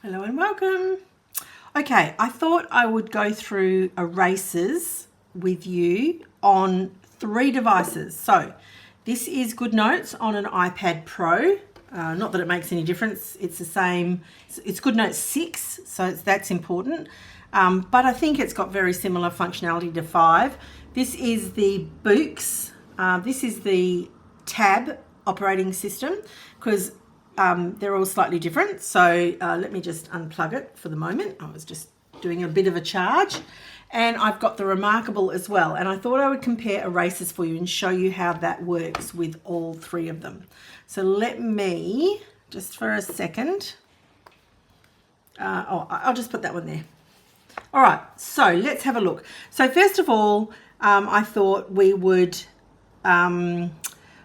Hello and welcome. Okay, I thought I would go through erasers with you on 3 devices. So this is Goodnotes on an iPad Pro. Not that it makes any difference. It's the same. It's Goodnotes 6, so that's important. But I think it's got very similar functionality to 5. This is the BOOX. This is the tab operating system because they're all slightly different. So let me just unplug it for the moment. I was just doing a bit of a charge. And I've got the Remarkable as well. And I thought I would compare erasers for you and show you how that works with all 3 of them. So let me, just for a second, I'll just put that one there. All right, so let's have a look. So first of all, I thought we would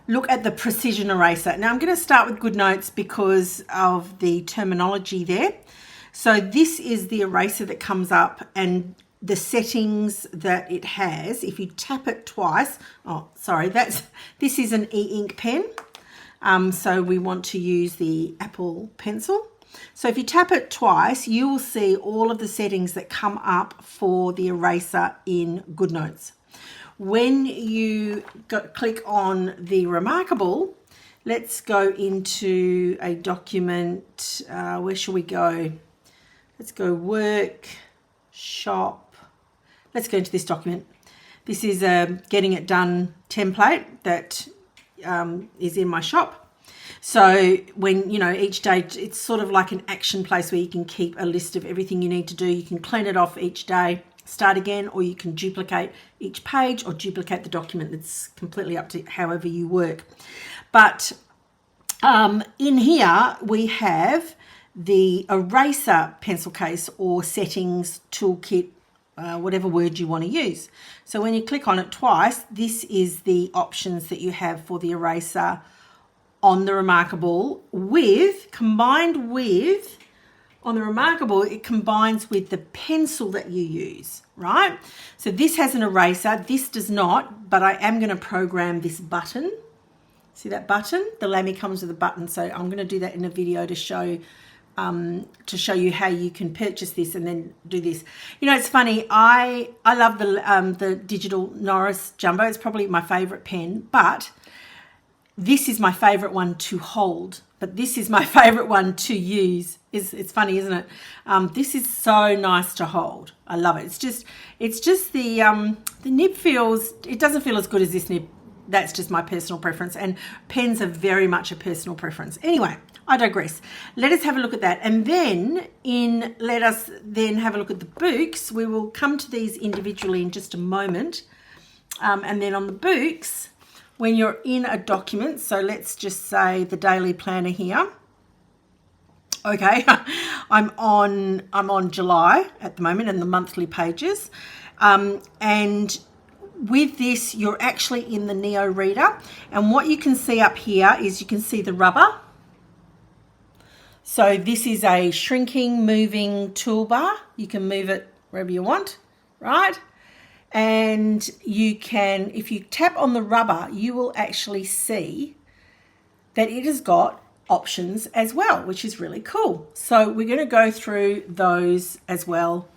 look at the precision eraser. Now I'm going to start with Goodnotes because of the terminology there. So this is the eraser that comes up, and the settings that it has, if you tap it twice, this is an e-ink pen. So we want to use the Apple Pencil. So if you tap it twice, you will see all of the settings that come up for the eraser in Goodnotes. When you click on the Remarkable, let's go into a document. Where shall we go? Let's go work, shop. Let's go into this document. This is a Getting It Done template that is in my shop. So when, each day, it's sort of like an action place where you can keep a list of everything you need to do. You can clean it off each day, start again, or you can duplicate each page or duplicate the document. It's completely up to however you work. But in here we have the eraser pencil case or settings toolkit, whatever word you want to use. So when you click on it twice, this is the options that you have for the eraser on the Remarkable combined with on the Remarkable, it combines with the pencil that you use, right? So this has an eraser, this does not, but I am going to program this button. See that button? The Lammy comes with a button, so I'm going to do that in a video to show you how you can purchase this and then do this. It's funny, I love the digital Norris Jumbo. It's probably my favorite pen, but this is my favorite one to hold, but this is my favorite one to use. It's funny, isn't it? This is so nice to hold. I love it. It's just the nib it doesn't feel as good as this nib. That's just my personal preference, and pens are very much a personal preference. Anyway, I digress. Let us have a look at that, and then let us have a look at the BOOX. We will come to these individually in just a moment, and then on the BOOX, when you're in a document, so let's just say the daily planner here. Okay, I'm on July at the moment and the monthly pages, and with this you're actually in the Neo Reader, and what you can see up here is you can see the rubber. So this is a shrinking, moving toolbar. You can move it wherever you want, right? And you can, if you tap on the rubber, you will actually see that it has got options as well, which is really cool. So we're going to go through those as well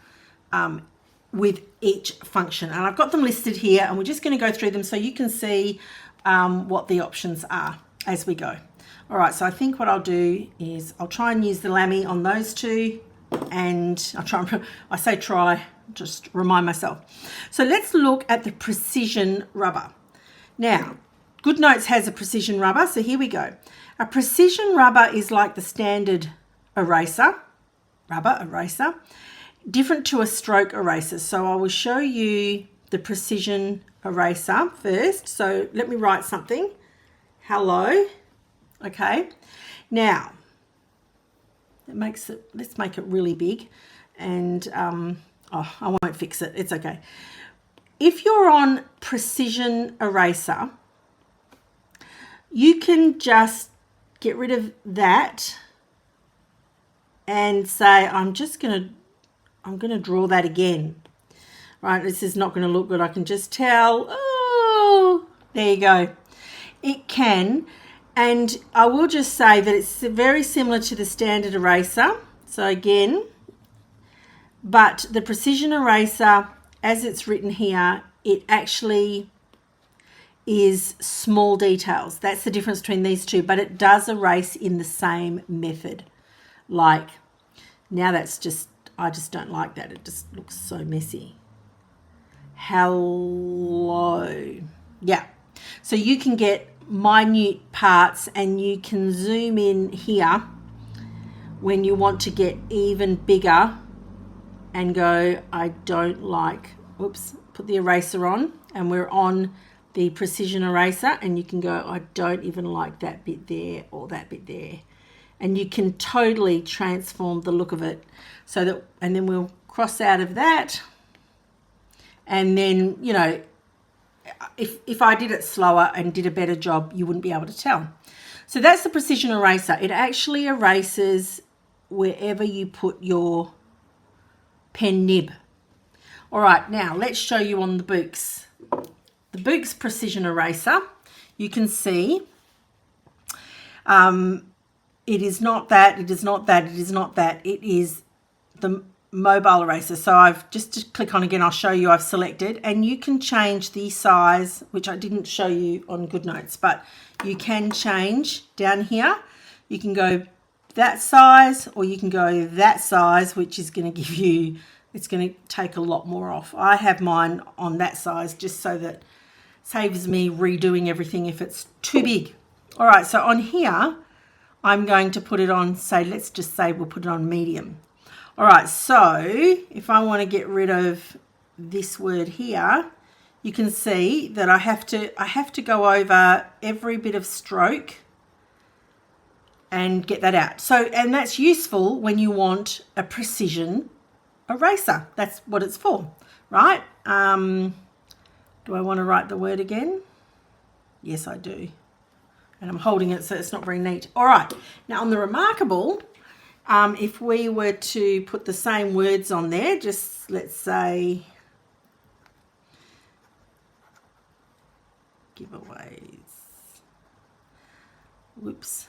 with each function. And I've got them listed here, and we're just going to go through them so you can see what the options are as we go. All right, so I think what I'll do is I'll try and use the Lammy on those 2, and I say try, just remind myself. So let's look at the precision rubber. Now, Goodnotes has a precision rubber, so here we go. A precision rubber is like the standard rubber eraser, different to a stroke eraser. So I will show you the precision eraser first. So let me write something. Hello. Okay. Now, let's make it really big, and I won't fix it. It's okay. If you're on precision eraser, you can just get rid of that and say, I'm going to draw that again. Right, this is not going to look good. I can just tell. Oh, there you go. It can, and I will just say that it's very similar to the standard eraser. So again, but the precision eraser, as it's written here, it actually is small details. That's the difference between these two, but it does erase in the same method. Like, now that's just, I just don't like that. It just looks so messy. Hello. Yeah. So you can get minute parts and you can zoom in here when you want to get even bigger and go, I don't like, oops, put the eraser on, and we're on the precision eraser, and you can go, I don't even like that bit there or that bit there. And you can totally transform the look of it so that, and then we'll cross out of that. And then, you know, if I did it slower and did a better job, you wouldn't be able to tell. So that's the precision eraser. It actually erases wherever you put your pen nib. All right, now let's show you on the BOOX. The BOOX precision eraser, you can see it is not that, it is not that, it is not that. It is the mobile eraser. So I've just to click on again, I'll show you I've selected, and you can change the size, which I didn't show you on Goodnotes, but you can change down here. You can go that size, or you can go that size, which is going to give you, it's going to take a lot more off. I have mine on that size just so that saves me redoing everything if it's too big. All right, so on here, I'm going to put it on, say, let's just say we'll put it on medium. All right, so if I want to get rid of this word here, you can see that I have to go over every bit of stroke and get that out. So, and that's useful when you want a precision eraser. That's what it's for, right? Do I want to write the word again? Yes, I do. And I'm holding it so it's not very neat. All right, now on the Remarkable, if we were to put the same words on there, just let's say giveaways. Whoops.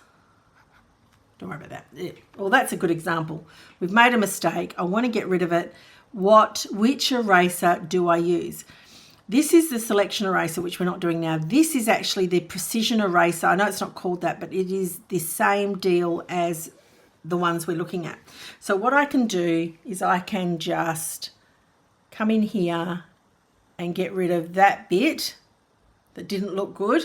Don't worry about that. Yeah. Well, that's a good example. We've made a mistake. I want to get rid of it. Which eraser do I use? This is the selection eraser, which we're not doing now. This is actually the precision eraser. I know it's not called that, but it is the same deal as the ones we're looking at. So what I can do is I can just come in here and get rid of that bit that didn't look good,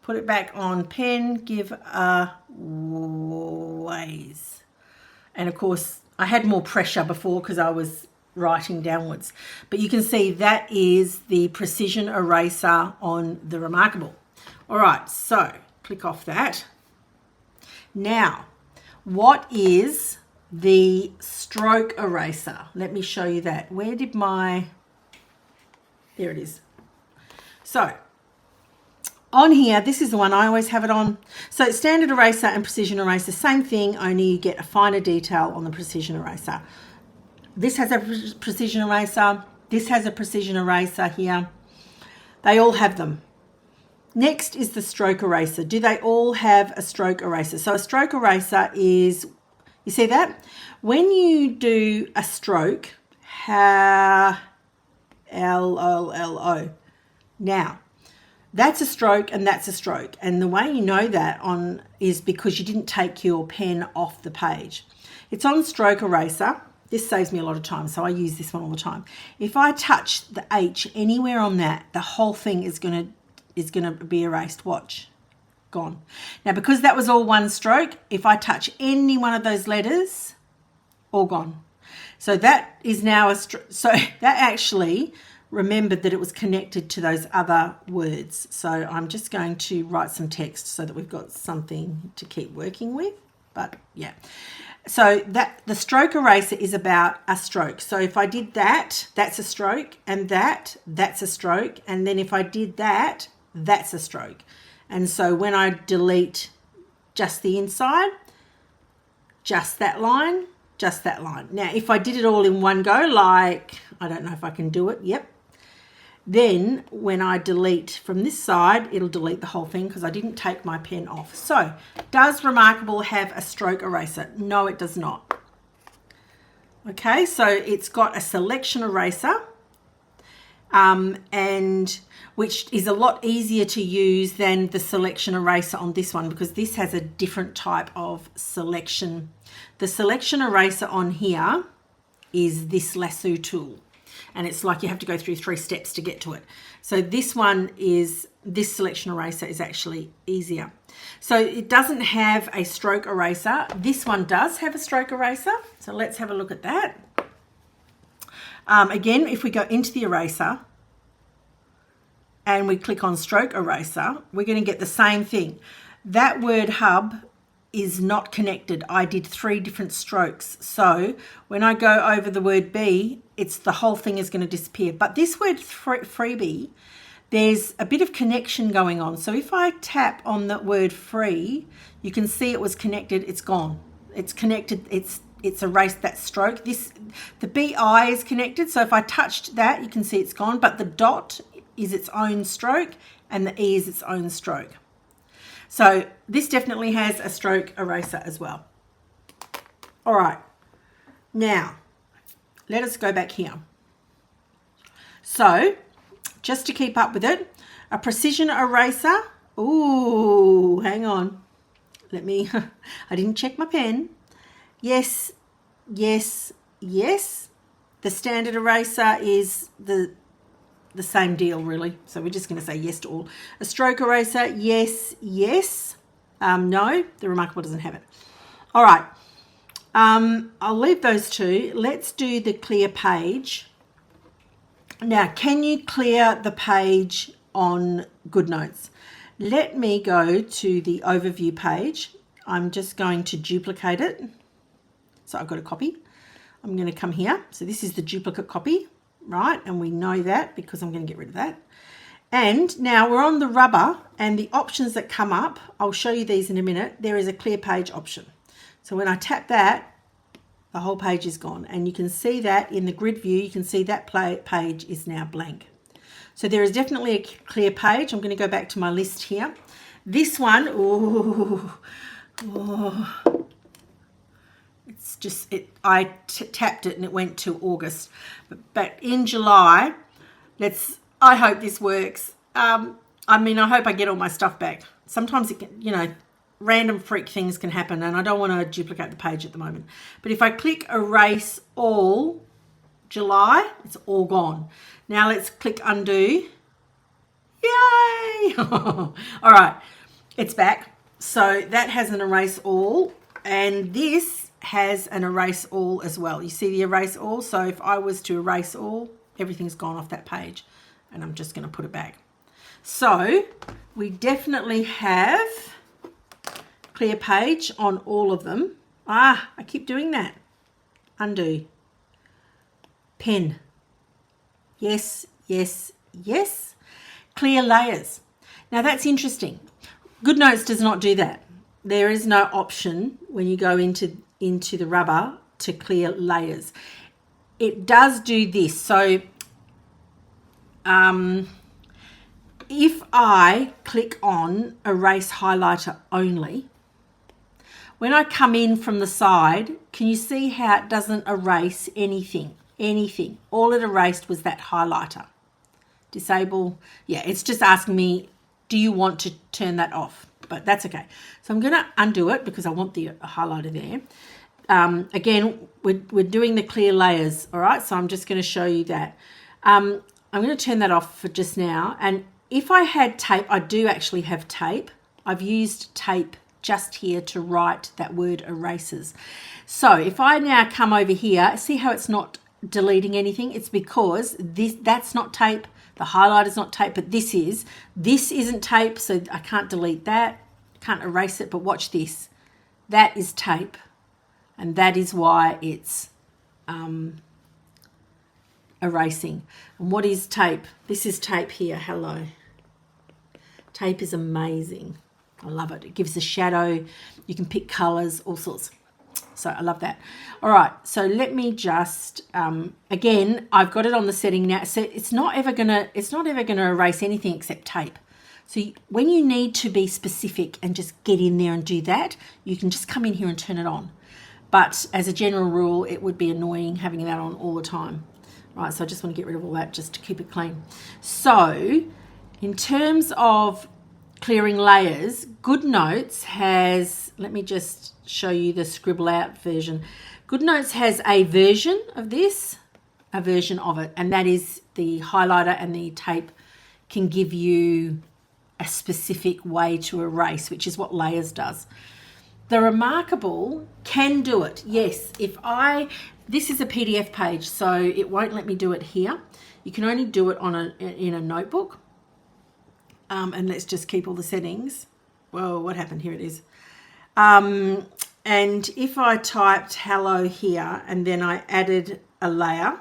put it back on pen, give a ways. And of course, I had more pressure before because I was writing downwards. But you can see that is the precision eraser on the Remarkable. All right, so click off that. Now, what is the stroke eraser? Let me show you that. Where did my, there it is. So on here, this is the one I always have it on. So standard eraser and precision eraser, same thing, only you get a finer detail on the precision eraser. This has a precision eraser. This has a precision eraser here. They all have them. Next is the stroke eraser. Do they all have a stroke eraser? So a stroke eraser is, you see that? When you do a stroke, L-O-L-O. Now, that's a stroke and that's a stroke. And the way you know that is because you didn't take your pen off the page. It's on stroke eraser. This saves me a lot of time, so I use this one all the time. If I touch the H anywhere on that, the whole thing is going to be erased. Watch. Gone. Now, because that was all one stroke, if I touch any one of those letters, all gone. So that is now so that actually remembered that it was connected to those other words. So I'm just going to write some text so that we've got something to keep working with. But yeah. So that the stroke eraser is about a stroke. So if I did that, that's a stroke, and that's a stroke. And then if I did that, that's a stroke. And so when I delete just the inside, just that line, just that line. Now, if I did it all in one go, like, I don't know if I can do it. Yep. Then when I delete from this side, it'll delete the whole thing because I didn't take my pen off. So does Remarkable have a stroke eraser? No, it does not. Okay, so it's got a selection eraser, and which is a lot easier to use than the selection eraser on this one, because this has a different type of selection. The selection eraser on here is this Lasso tool, and it's like you have to go through 3 steps to get to it. So this selection eraser is actually easier. So it doesn't have a stroke eraser. This one does have a stroke eraser. So let's have a look at that. Again, if we go into the eraser and we click on stroke eraser, we're going to get the same thing. That word hub is not connected. I did 3 different strokes. So when I go over the word B, the whole thing is going to disappear. But this word freebie, there's a bit of connection going on. So if I tap on the word free, you can see it was connected. It's gone. It's connected. It's erased that stroke. The BI is connected. So if I touched that, you can see it's gone. But the dot is its own stroke and the E is its own stroke. So this definitely has a stroke eraser as well. All right. Now, let us go back here. So just to keep up with it, a precision eraser. Ooh, hang on. I didn't check my pen. Yes, yes, yes. The standard eraser is the same deal, really. So we're just going to say yes to all. A stroke eraser, yes, yes. No, the Remarkable doesn't have it. All right. I'll leave those 2. Let's do the clear page. Now, can you clear the page on Goodnotes? Let me go to the overview page. I'm just going to duplicate it. So I've got a copy. I'm going to come here. So this is the duplicate copy, right? And we know that because I'm going to get rid of that. And now we're on the rubber, and the options that come up, I'll show you these in a minute. There is a clear page option. So when I tap that, the whole page is gone, and you can see that in the grid view. You can see that page is now blank. So there is definitely a clear page. I'm going to go back to my list here. This one, it's just I tapped it and it went to August, but in July, I hope this works. I hope I get all my stuff back. Sometimes it can, random freak things can happen, and I don't want to duplicate the page at the moment. But if I click erase all July, it's all gone. Now let's click undo. Yay! All right, it's back. So that has an erase all, and this has an erase all as well. You see the erase all? So if I was to erase all, everything's gone off that page, and I'm just going to put it back. So we definitely have clear page on all of them. I keep doing that. Undo. Pen. Yes, yes, yes. Clear layers. Now that's interesting. Goodnotes does not do that. There is no option when you go into the rubber to clear layers. It does do this. So if I click on erase highlighter only, when I come in from the side, can you see how it doesn't erase anything? Anything. All it erased was that highlighter. Disable. Yeah, it's just asking me, do you want to turn that off? But that's okay. So I'm going to undo it because I want the highlighter there. Again, we're doing the clear layers, all right? So I'm just going to show you that. I'm going to turn that off for just now. And if I had tape, I do actually have tape. I've used tape just here to write that word erases. So if I now come over here, see how it's not deleting anything? It's because that's not tape. The highlighter's not tape, but this is. This isn't tape, so I can't delete that. Can't erase it, but watch this. That is tape, and that is why it's erasing. And what is tape? This is tape here. Hello. Tape is amazing. I love it. It gives a shadow. You can pick colors, all sorts. So I love that. All right. So let me just, again, I've got it on the setting now. So it's not ever gonna erase anything except tape. So when you need to be specific and just get in there and do that, you can just come in here and turn it on. but as a general rule, it would be annoying having that on all the time. Right, so I just want to get rid of all that just to keep it clean. So in terms of clearing layers, Goodnotes has, let me just show you the scribble out version. Goodnotes has a version of this, a version of it, and that is the highlighter and the tape can give you a specific way to erase, which is what Layers does. The Remarkable can do it. Yes, this is a PDF page, so it won't let me do it here. You can only do it in a notebook. And let's just keep all the settings. Whoa, what happened? Here it is. And if I typed hello here and then I added a layer,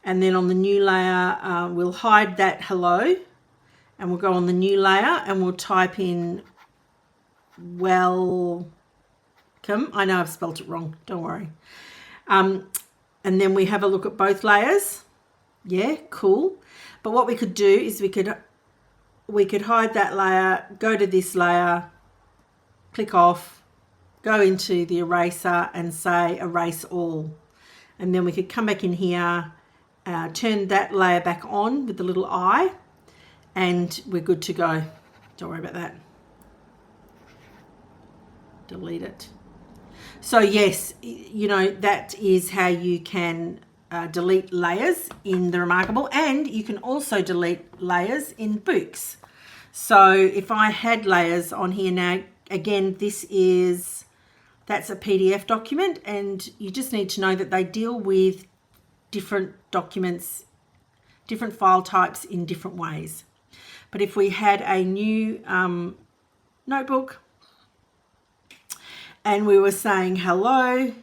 and then on the new layer, we'll hide that hello, and we'll go on the new layer and we'll type in welcome. I know I've spelt it wrong, don't worry. And then we have a look at both layers. Yeah, cool. But what we could do is we could hide that layer, go to this layer, click off, go into the eraser and say erase all. And then we could come back in here, turn that layer back on with the little eye, and we're good to go. Don't worry about that. Delete it. So yes, you know, that is how you can delete layers in the Remarkable, and you can also delete layers in BOOX. So if I had layers on here now, again, that's a PDF document, and you just need to know that they deal with different documents, different file types in different ways. But if we had a new notebook and we were saying hello,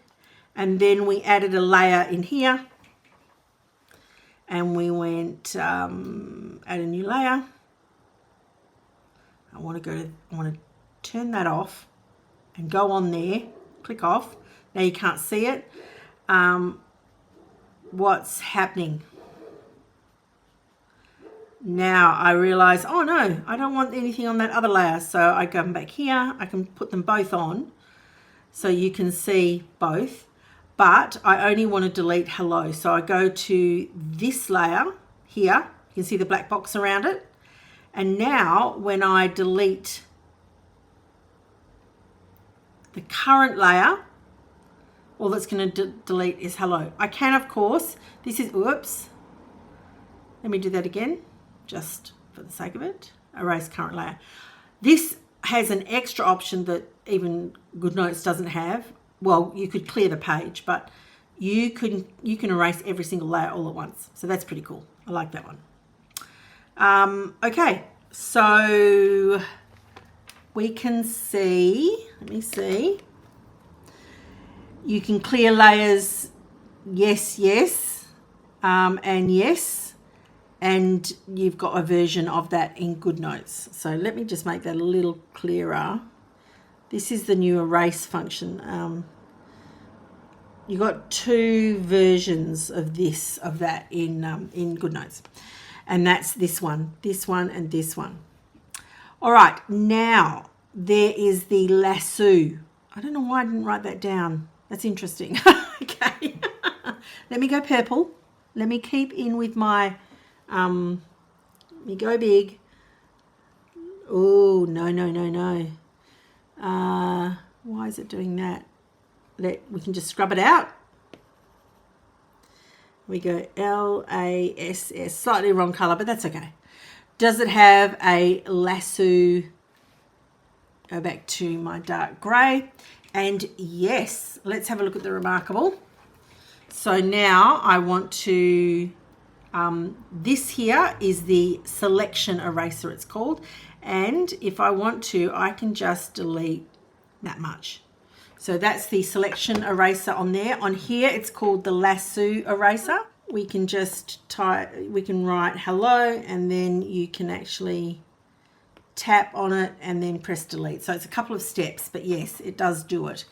and then we added a layer in here, and we went add a new layer. I want to turn that off and go on there, click off. Now you can't see it. What's happening? Now I realize, oh no, I don't want anything on that other layer. So I come back here, I can put them both on so you can see both, but I only want to delete hello. So I go to this layer here, you can see the black box around it. And now when I delete the current layer, all that's going to delete is hello. I can, of course, oops, let me do that again, just for the sake of it, erase current layer. This has an extra option that even Goodnotes doesn't have. Well, you could clear the page, but you can erase every single layer all at once. So that's pretty cool. I like that one. Okay, so we can see, let me see. You can clear layers, yes, and yes, and you've got a version of that in Goodnotes. So let me just make that a little clearer. This is the new erase function. You've got two versions of that in Goodnotes, and that's this one, and this one. All right, now there is the Lasso. I don't know why I didn't write that down. That's interesting. Okay. Let me go purple. Let me keep in with my, let me go big. Oh, no. Why is it doing that? We can just scrub it out. We go LASS, slightly wrong color, but that's okay. Does it have a lasso? Go back to my dark gray. And yes, let's have a look at the Remarkable. So now I want to, this here is the selection eraser, it's called. And if I want to, I can just delete that much. So that's the selection eraser on there. On here, it's called the Lasso eraser. We can just we can write hello, and then you can actually tap on it and then press delete. So it's a couple of steps, but yes, it does do it.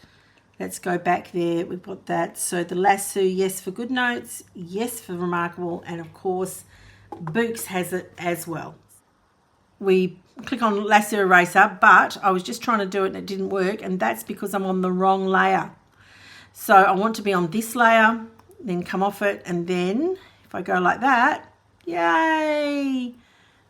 Let's go back there. We've got that. So the Lasso, yes for Goodnotes, yes for Remarkable, and of course, BOOX has it as well. we click on Lasso Eraser, but I was just trying to do it and it didn't work, and that's because I'm on the wrong layer. So I want to be on this layer, then come off it, and then if I go like that, yay,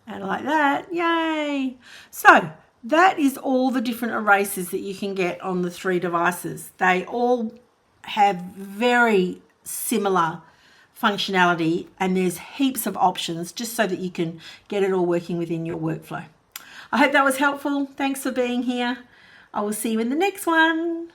and like that, yay. So that is all the different erasers that you can get on the 3 devices. They all have very similar functionality, and there's heaps of options just so that you can get it all working within your workflow. I hope that was helpful. Thanks for being here. I will see you in the next one.